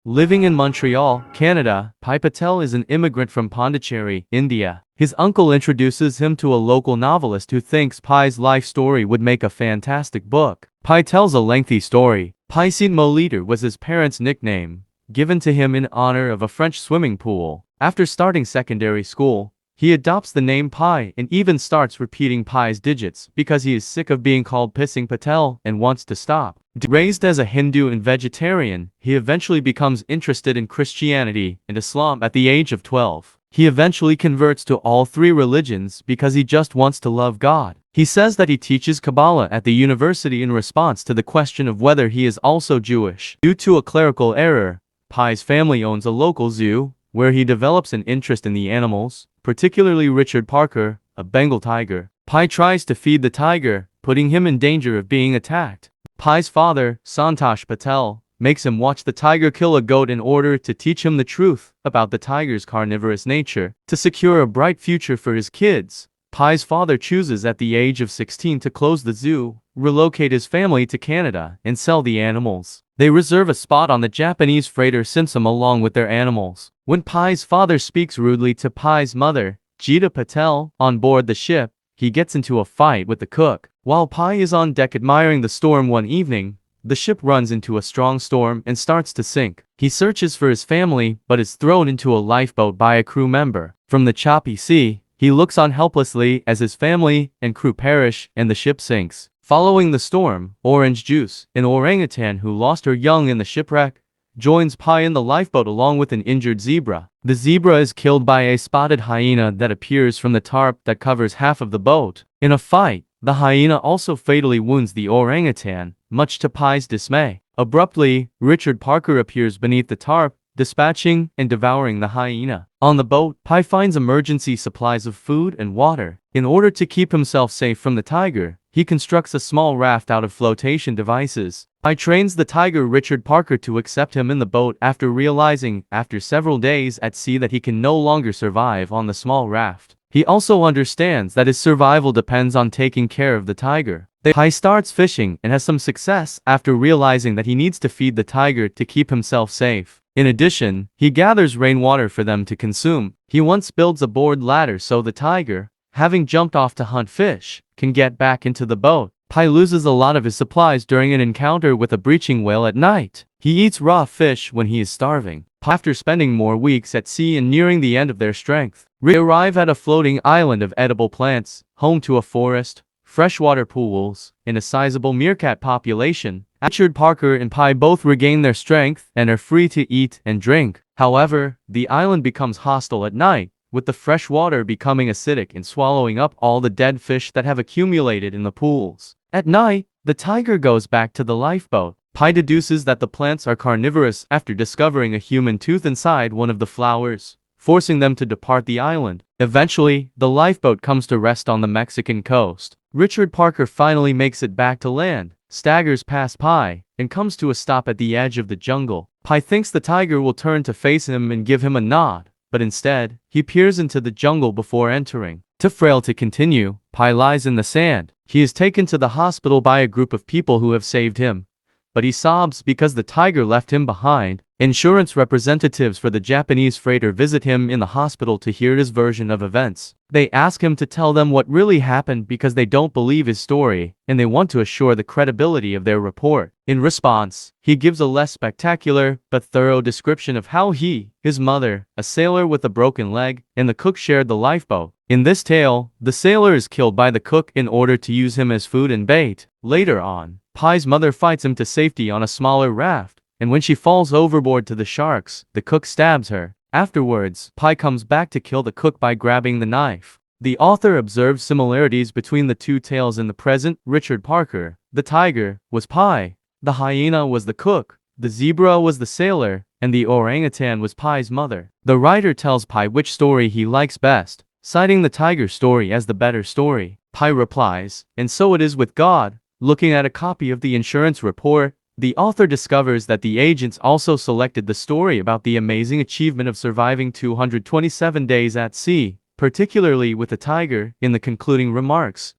Living in Montreal, Canada, Pai Patel is an immigrant from Pondicherry, India. His uncle introduces him to a local novelist who thinks Pai's life story would make a fantastic book. Pai tells a lengthy story. Pai Saint Mo Leader was his parents' nickname, given to him in honor of a French swimming pool. After starting secondary school, he adopts the name Pai and even starts repeating Pai's digits because he is sick of being called Pissing Patel and wants to stop. Raised as a Hindu and vegetarian, he eventually becomes interested in Christianity and Islam at the age of 12. He eventually converts to all three religions because he just wants to love God. He says that he teaches Kabbalah at the university in response to the question of whether he is also Jewish. Due to a clerical error, Pai's family owns a local zoo, where he develops an interest in the animals, particularly Richard Parker, a Bengal tiger. Pai tries to feed the tiger, putting him in danger of being attacked. Pai's father, Santosh Patel, makes him watch the tiger kill a goat in order to teach him the truth about the tiger's carnivorous nature. To secure a bright future for his kids, Pai's father chooses at the age of 16 to close the zoo, relocate his family to Canada, and sell the animals. They reserve a spot on the Japanese freighter Simsum along with their animals. When Pai's father speaks rudely to Pai's mother, Jita Patel, on board the ship, he gets into a fight with the cook. While Pai is on deck admiring the storm one evening, the ship runs into a strong storm and starts to sink. He searches for his family but is thrown into a lifeboat by a crew member. From the choppy sea, he looks on helplessly as his family and crew perish and the ship sinks. Following the storm, Orange Juice, an orangutan who lost her young in the shipwreck, joins Pai in the lifeboat along with an injured zebra. The zebra is killed by a spotted hyena that appears from the tarp that covers half of the boat. In a fight, the hyena also fatally wounds the orangutan, much to Pai's dismay. Abruptly, Richard Parker appears beneath the tarp, dispatching and devouring the hyena. On the boat, Pai finds emergency supplies of food and water. In order to keep himself safe from the tiger, he constructs a small raft out of flotation devices. Pai trains the tiger Richard Parker to accept him in the boat after realizing, after several days at sea, that he can no longer survive on the small raft. He also understands that his survival depends on taking care of the tiger. Pai starts fishing and has some success after realizing that he needs to feed the tiger to keep himself safe. In addition, he gathers rainwater for them to consume. He once builds a board ladder so the tiger, having jumped off to hunt fish, can get back into the boat. Pai loses a lot of his supplies during an encounter with a breaching whale at night. He eats raw fish when he is starving. After spending more weeks at sea and nearing the end of their strength, they arrive at a floating island of edible plants, home to a forest, freshwater pools, and a sizable meerkat population. Richard Parker and Pai both regain their strength and are free to eat and drink. However, the island becomes hostile at night, with the fresh water becoming acidic and swallowing up all the dead fish that have accumulated in the pools. At night, the tiger goes back to the lifeboat. Pai deduces that the plants are carnivorous after discovering a human tooth inside one of the flowers, forcing them to depart the island. Eventually, the lifeboat comes to rest on the Mexican coast. Richard Parker finally makes it back to land, staggers past Pai, and comes to a stop at the edge of the jungle. Pai thinks the tiger will turn to face him and give him a nod, but instead, he peers into the jungle before entering. Too frail to continue, Pai lies in the sand. He is taken to the hospital by a group of people who have saved him, but he sobs because the tiger left him behind. Insurance representatives for the Japanese freighter visit him in the hospital to hear his version of events. They ask him to tell them what really happened because they don't believe his story, and they want to assure the credibility of their report. In response, he gives a less spectacular but thorough description of how he, his mother, a sailor with a broken leg, and the cook shared the lifeboat. In this tale, the sailor is killed by the cook in order to use him as food and bait. Later on, Pai's mother fights him to safety on a smaller raft, and when she falls overboard to the sharks, the cook stabs her. Afterwards, Pai comes back to kill the cook by grabbing the knife. The author observes similarities between the two tales. In the present, Richard Parker, the tiger, was Pai, the hyena was the cook, the zebra was the sailor, and the orangutan was Pai's mother. The writer tells Pai which story he likes best, citing the tiger story as the better story. Pai replies, "And so it is with God." Looking at a copy of the insurance report, the author discovers that the agents also selected the story about the amazing achievement of surviving 227 days at sea, particularly with the tiger, in the concluding remarks.